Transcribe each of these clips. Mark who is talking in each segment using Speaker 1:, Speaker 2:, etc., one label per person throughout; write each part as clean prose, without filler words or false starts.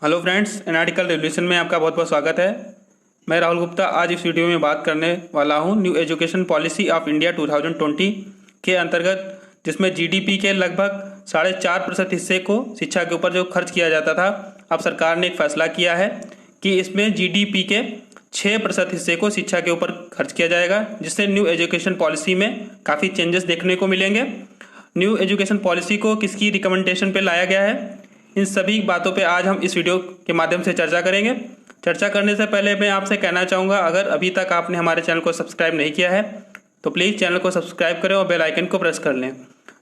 Speaker 1: Hello friends, analytical revolution में आपका बहुत बहुत स्वागत है। मैं राहुल गुप्ता आज इस वीडियो में बात करने वाला हूं new education policy of India 2020 के अंतर्गत, जिसमें जीडीपी के लगभग 4.5% हिस्से को शिक्षा के ऊपर जो खर्च किया जाता था, अब सरकार ने एक फैसला किया है कि इसमें जीडीपी के 6% हिस्से को शिक्षा के ऊपर खर्च किया जाएगा, जिससे न्यू एजुकेशन पॉलिसी में काफ़ी चेंजेस देखने को मिलेंगे। न्यू एजुकेशन पॉलिसी को किसकी रिकमेंडेशन पे लाया गया है, इन सभी बातों पे आज हम इस वीडियो के माध्यम से चर्चा करेंगे। चर्चा करने से पहले मैं आपसे कहना चाहूँगा, अगर अभी तक आपने हमारे चैनल को सब्सक्राइब नहीं किया है तो प्लीज़ चैनल को सब्सक्राइब करें और बेल आइकन को प्रेस कर लें,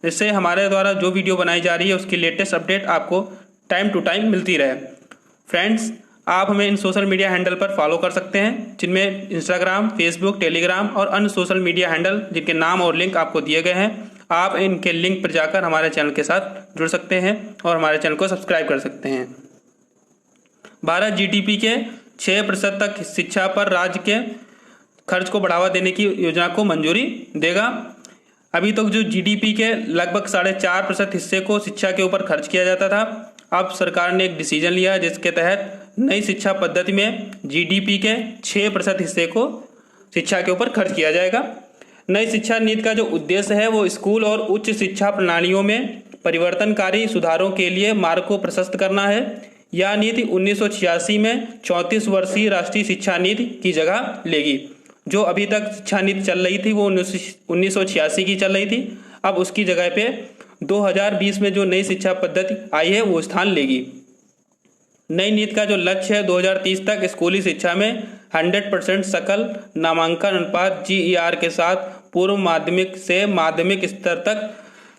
Speaker 1: जिससे हमारे द्वारा जो वीडियो बनाई जा रही है उसकी लेटेस्ट अपडेट आपको टाइम टू टाइम मिलती रहे। फ्रेंड्स, आप हमें इन सोशल मीडिया हैंडल पर फॉलो कर सकते हैं, जिनमें इंस्टाग्राम, फेसबुक, टेलीग्राम और अन्य सोशल मीडिया हैंडल जिनके नाम और लिंक आपको दिए गए हैं। आप इनके लिंक पर जाकर हमारे चैनल के साथ जुड़ सकते हैं और हमारे चैनल को सब्सक्राइब कर सकते हैं। भारत जीडीपी के 6% तक शिक्षा पर राज्य के खर्च को बढ़ावा देने की योजना को मंजूरी देगा। अभी तक जो जीडीपी के लगभग 4.5% हिस्से को शिक्षा के ऊपर खर्च किया जाता था, अब सरकार ने एक डिसीजन लिया जिसके तहत नई शिक्षा पद्धति में जीडीपी के 6% हिस्से को शिक्षा के ऊपर खर्च किया जाएगा। नई शिक्षा नीति का जो उद्देश्य है वो स्कूल और उच्च शिक्षा प्रणालियों में परिवर्तनकारी सुधारों के लिए मार्ग को प्रशस्त करना है। यह नीति 1986 में 34 वर्षीय राष्ट्रीय शिक्षा नीति की जगह लेगी। जो अभी तक शिक्षा नीति चल रही थी वो 1986 की चल रही थी, अब उसकी जगह पे 2020 में जो नई शिक्षा पद्धति आई है वो स्थान लेगी। नई नीति का जो लक्ष्य है 2030 तक स्कूली शिक्षा में 100% सकल नामांकन अनुपात GER के साथ पूर्व माध्यमिक से माध्यमिक स्तर तक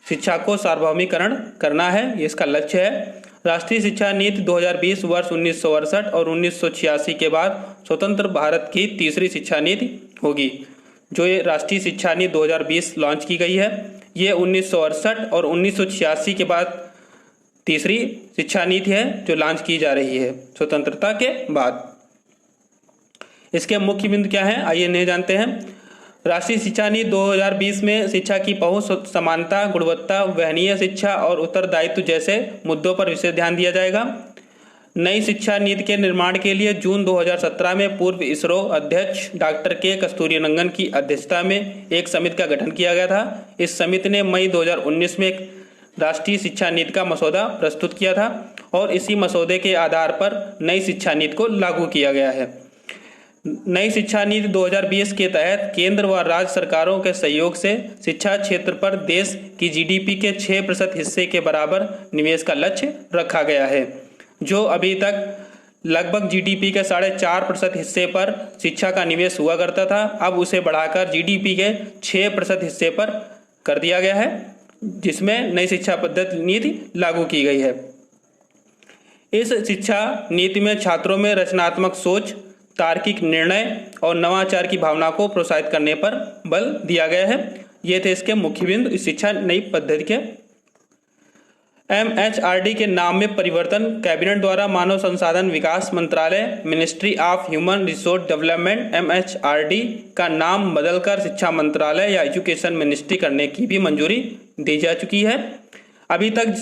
Speaker 1: शिक्षा को सार्वभौमिकरण करना है, ये इसका लक्ष्य है। राष्ट्रीय शिक्षा नीति 2020 वर्ष 1968 और 1986 के बाद स्वतंत्र भारत की तीसरी शिक्षा नीति होगी। जो ये राष्ट्रीय शिक्षा नीति 2020 लॉन्च की गई है, ये 1968 और 1986 के बाद तीसरी शिक्षा नीति है जो लॉन्च की जा रही है स्वतंत्रता के बाद। इसके मुख्य बिंदु क्या है, आइए नहीं जानते हैं। राष्ट्रीय शिक्षा नीति 2020 में शिक्षा की पहुंच, समानता, गुणवत्ता, वहनीय शिक्षा और उत्तरदायित्व जैसे मुद्दों पर विशेष ध्यान दिया जाएगा। नई शिक्षा नीति के निर्माण के लिए जून 2017 में पूर्व इसरो अध्यक्ष डॉक्टर के कस्तूरीरंगन की अध्यक्षता में एक समिति का गठन किया गया था। इस समिति ने मई 2019 में एक राष्ट्रीय शिक्षा नीति का मसौदा प्रस्तुत किया था और इसी मसौदे के आधार पर नई शिक्षा नीति को लागू किया गया है। नई शिक्षा नीति 2020 के तहत केंद्र व राज्य सरकारों के सहयोग से शिक्षा क्षेत्र पर देश की जीडीपी के 6% हिस्से के बराबर निवेश का लक्ष्य रखा गया है। जो अभी तक लगभग जीडीपी के 4.5% हिस्से पर शिक्षा का निवेश हुआ करता था, अब उसे बढ़ाकर जीडीपी के 6% हिस्से पर कर दिया गया है, जिसमें नई शिक्षा पद्धति नीति लागू की गई है। इस शिक्षा नीति में छात्रों में रचनात्मक सोच, तार्किक निर्णय और नवाचार की भावना को प्रोत्साहित करने पर बल दिया गया है। ये थे इसके मुख्य बिंदु इस शिक्षा नई पद्धति के। MHRD के नाम में परिवर्तन। कैबिनेट द्वारा मानव संसाधन विकास मंत्रालय ministry of human resource development MHRD का नाम बदलकर शिक्षा मंत्रालय या एजुकेशन मिनिस्ट्री करने की भी मंजूरी दी जा चुकी है। अभी तक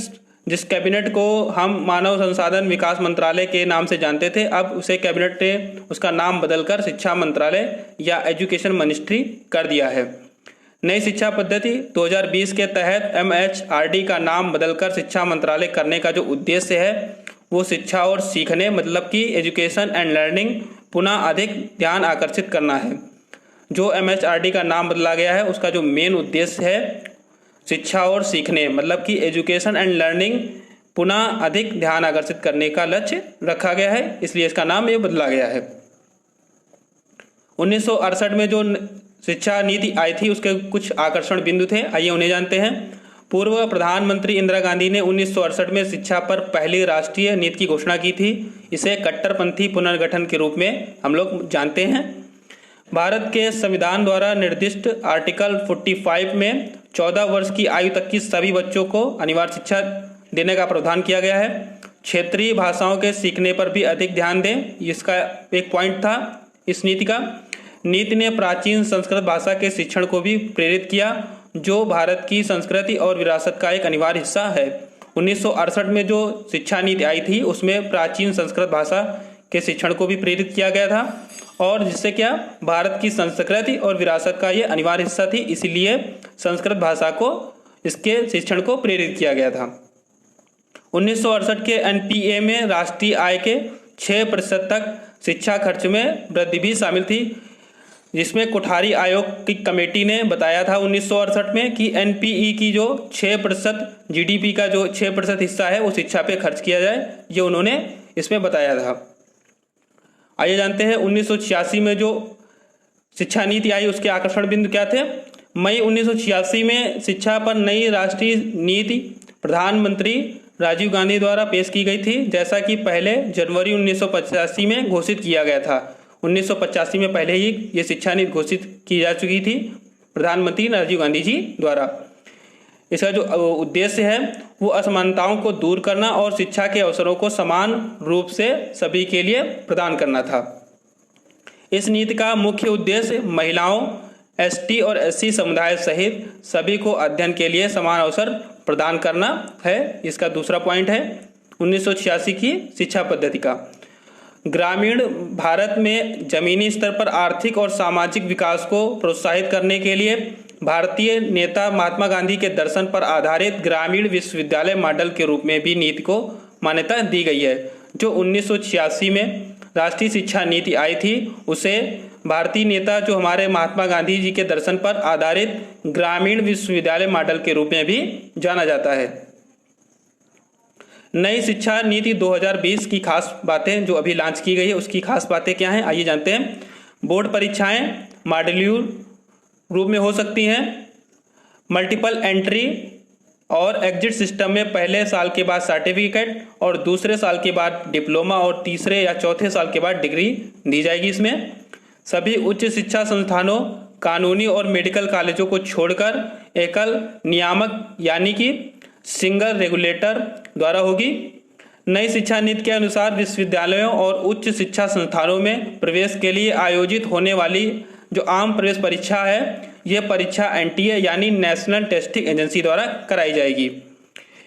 Speaker 1: जिस कैबिनेट को हम मानव संसाधन विकास मंत्रालय के नाम से जानते थे, अब उसे कैबिनेट ने उसका नाम बदलकर शिक्षा मंत्रालय या एजुकेशन मिनिस्ट्री कर दिया है। नई शिक्षा पद्धति 2020 के तहत MHRD का नाम बदलकर शिक्षा मंत्रालय करने का जो उद्देश्य है वो शिक्षा और सीखने मतलब कि एजुकेशन एंड लर्निंग पुनः अधिक ध्यान आकर्षित करना है। जो MHRD का नाम बदला गया है उसका जो मेन उद्देश्य है शिक्षा और सीखने मतलब कि एजुकेशन एंड लर्निंग पुनः अधिक ध्यान आकर्षित करने का लक्ष्य रखा गया है, इसलिए इसका नाम ये बदला गया है। 1968 में जो शिक्षा नीति आई थी उसके कुछ आकर्षण बिंदु थे, आइए उन्हें जानते हैं। पूर्व प्रधानमंत्री इंदिरा गांधी ने 1968 में शिक्षा पर पहली राष्ट्रीय नीति की घोषणा की थी। इसे कट्टरपंथी पुनर्गठन के रूप में हम लोग जानते हैं। भारत के संविधान द्वारा निर्दिष्ट आर्टिकल 45 में 14 वर्ष की आयु तक की सभी बच्चों को अनिवार्य शिक्षा देने का प्रावधान किया गया है। क्षेत्रीय भाषाओं के सीखने पर भी अधिक ध्यान दें, इसका एक पॉइंट था इस नीति का। नीति ने प्राचीन संस्कृत भाषा के शिक्षण को भी प्रेरित किया, जो भारत की संस्कृति और विरासत का एक अनिवार्य हिस्सा है। 1968 में जो शिक्षा नीति आई थी उसमें प्राचीन संस्कृत भाषा के शिक्षण को भी प्रेरित किया गया था, और जिससे क्या भारत की संस्कृति और विरासत का ये अनिवार्य हिस्सा थी, इसीलिए संस्कृत भाषा को इसके शिक्षण को प्रेरित किया गया था। 1968 के एनपीए में राष्ट्रीय आय के 6% तक शिक्षा खर्च में वृद्धि भी शामिल थी, जिसमें कोठारी आयोग की कमेटी ने बताया था 1968 में कि एनपीई की जो 6% जीडीपी का जो 6% हिस्सा है वो शिक्षा पे खर्च किया जाए, ये उन्होंने इसमें बताया था। आइए जानते हैं 1986 में जो शिक्षा नीति आई उसके आकर्षण बिंदु क्या थे। मई 1986 में शिक्षा पर नई राष्ट्रीय नीति प्रधानमंत्री राजीव गांधी द्वारा पेश की गई थी, जैसा कि पहले जनवरी 1985 में घोषित किया गया था। 1985 में पहले ही ये शिक्षा नीति घोषित की जा चुकी थी प्रधानमंत्री राजीव गांधी जी द्वारा। इसका जो उद्देश्य है वो असमानताओं को दूर करना और शिक्षा के अवसरों को समान रूप से सभी के लिए प्रदान करना था। इस नीति का मुख्य उद्देश्य महिलाओं, एसटी और एससी समुदाय सहित सभी को अध्ययन के लिए समान अवसर प्रदान करना है। इसका दूसरा पॉइंट है 1986 की शिक्षा पद्धति का। ग्रामीण भारत में जमीनी स्तर पर आर्थिक और सामाजिक विकास को प्रोत्साहित करने के लिए भारतीय नेता महात्मा गांधी के दर्शन पर आधारित ग्रामीण विश्वविद्यालय मॉडल के रूप में भी नीति को मान्यता दी गई है। जो 1986 में राष्ट्रीय शिक्षा नीति आई थी उसे भारतीय नेता जो हमारे महात्मा गांधी जी के दर्शन पर आधारित ग्रामीण विश्वविद्यालय मॉडल के रूप में भी जाना जाता है। नई शिक्षा नीति 2020 की खास बातें जो अभी लॉन्च की गई है उसकी खास बातें क्या हैं, आइए जानते हैं। बोर्ड परीक्षाएं मॉड्यूलर रूप में हो सकती हैं। मल्टीपल एंट्री और एग्जिट सिस्टम में पहले साल के बाद सर्टिफिकेट और दूसरे साल के बाद डिप्लोमा और तीसरे या चौथे साल के बाद डिग्री दी जाएगी। इसमें सभी उच्च शिक्षा संस्थानों, कानूनी और मेडिकल कॉलेजों को छोड़कर एकल नियामक यानी कि सिंगल रेगुलेटर द्वारा होगी। नई शिक्षा नीति के अनुसार विश्वविद्यालयों और उच्च शिक्षा संस्थानों में प्रवेश के लिए आयोजित होने वाली जो आम प्रवेश परीक्षा है यह परीक्षा एनटीए यानी नेशनल टेस्टिंग एजेंसी द्वारा कराई जाएगी।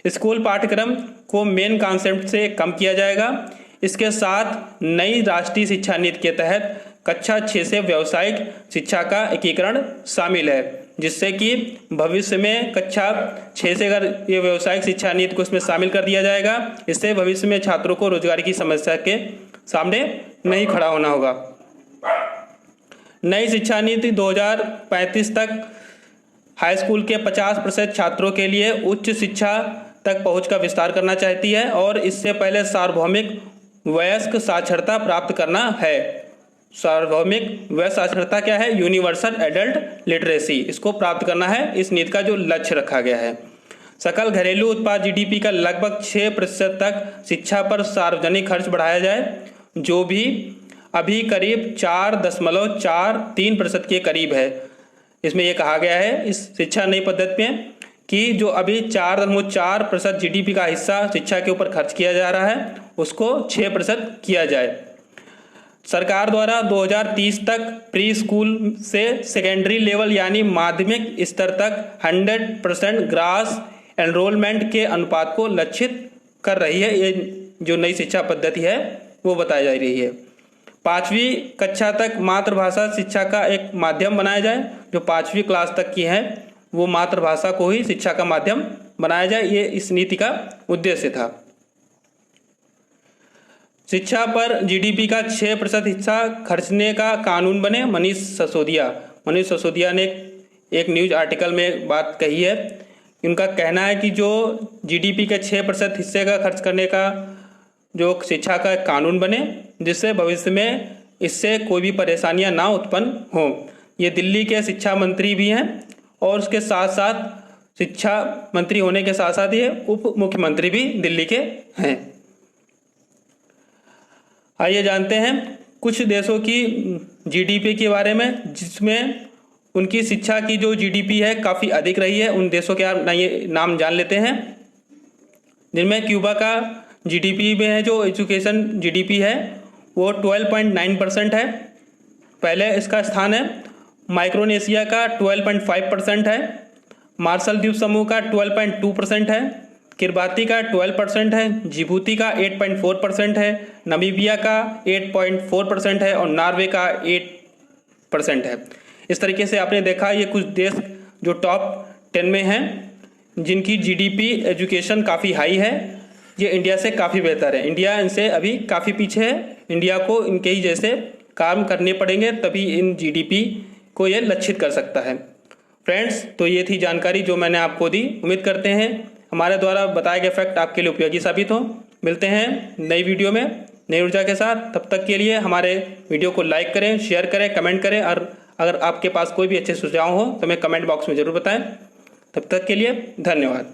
Speaker 1: स्कूल पाठ्यक्रम को मेन कॉन्सेप्ट से कम किया जाएगा। इसके साथ नई राष्ट्रीय शिक्षा नीति के तहत कक्षा 6 से व्यावसायिक शिक्षा का एकीकरण शामिल है, जिससे कि भविष्य में कक्षा 6 से अगर ये व्यावसायिक शिक्षा नीति को इसमें शामिल कर दिया जाएगा, इससे भविष्य में छात्रों को रोजगार की समस्या के सामने नहीं खड़ा होना होगा। नई शिक्षा नीति 2035 तक हाई स्कूल के 50% छात्रों के लिए उच्च शिक्षा तक पहुंच का विस्तार करना चाहती है और इससे पहले सार्वभौमिक वयस्क साक्षरता प्राप्त करना है। सार्वभौमिक वयस्क साक्षरता क्या है? यूनिवर्सल एडल्ट लिटरेसी, इसको प्राप्त करना है। इस नीति का जो लक्ष्य रखा गया है, सकल घरेलू उत्पाद जीडीपी का लगभग 6% तक शिक्षा पर सार्वजनिक खर्च बढ़ाया जाए, जो भी अभी करीब 4.43% के करीब है। इसमें यह कहा गया है इस शिक्षा नई पद्धति में कि जो अभी 4.4% जीडीपी का हिस्सा शिक्षा के ऊपर खर्च किया जा रहा है उसको 6% किया जाए। सरकार द्वारा 2030 तक प्री स्कूल से सेकेंडरी लेवल यानी माध्यमिक स्तर तक 100% ग्रास एनरोलमेंट के अनुपात को लक्षित कर रही है। ये जो नई शिक्षा पद्धति है वो बताई जा रही है। 5वीं कक्षा तक मातृभाषा शिक्षा का एक माध्यम बनाया जाए। जो 5वीं क्लास तक की है वो मातृभाषा को ही शिक्षा का माध्यम बनाया जाए, ये इस नीति का उद्देश्य था। शिक्षा पर जीडीपी का 6% हिस्सा खर्चने का कानून बने। मनीष सिसोदिया ने एक न्यूज आर्टिकल में बात कही है। उनका कहना है कि जो जीडीपी के 6% हिस्से का खर्च करने का जो शिक्षा का कानून बने, जिससे भविष्य में इससे कोई भी परेशानियां ना उत्पन्न हो। ये दिल्ली के शिक्षा मंत्री भी हैं और उसके साथ साथ शिक्षा मंत्री होने के साथ साथ ये उप मुख्यमंत्री भी दिल्ली के हैं। आइए जानते हैं कुछ देशों की जीडीपी के बारे में जिसमें उनकी शिक्षा की जो जीडीपी है काफ़ी अधिक रही है। उन देशों के नाम जान लेते हैं, जिनमें क्यूबा का जीडीपी में है जो एजुकेशन जीडीपी है वो 12.9% है, पहले इसका स्थान है। माइक्रोनेशिया का 12.5% है। मार्शल द्वीप समूह का 12.2% है। किरबाती का 12% है, जिबूती का 8.4% है, नमीबिया का 8.4% है और नॉर्वे का 8% है। इस तरीके से आपने देखा ये कुछ देश जो टॉप 10 में हैं जिनकी जीडीपी एजुकेशन काफ़ी हाई है, ये इंडिया से काफ़ी बेहतर है। इंडिया इनसे अभी काफ़ी पीछे है। इंडिया को इनके ही जैसे काम करने पड़ेंगे तभी इन जीडीपी को ये लक्षित कर सकता है। फ्रेंड्स, तो ये थी जानकारी जो मैंने आपको दी। उम्मीद करते हैं हमारे द्वारा बताए गए फैक्ट आपके लिए उपयोगी साबित हो। मिलते हैं नई वीडियो में नई ऊर्जा के साथ। तब तक के लिए हमारे वीडियो को लाइक करें, शेयर करें, कमेंट करें और अगर आपके पास कोई भी अच्छे सुझाव हो तो हमें कमेंट बॉक्स में ज़रूर बताएं। तब तक के लिए धन्यवाद।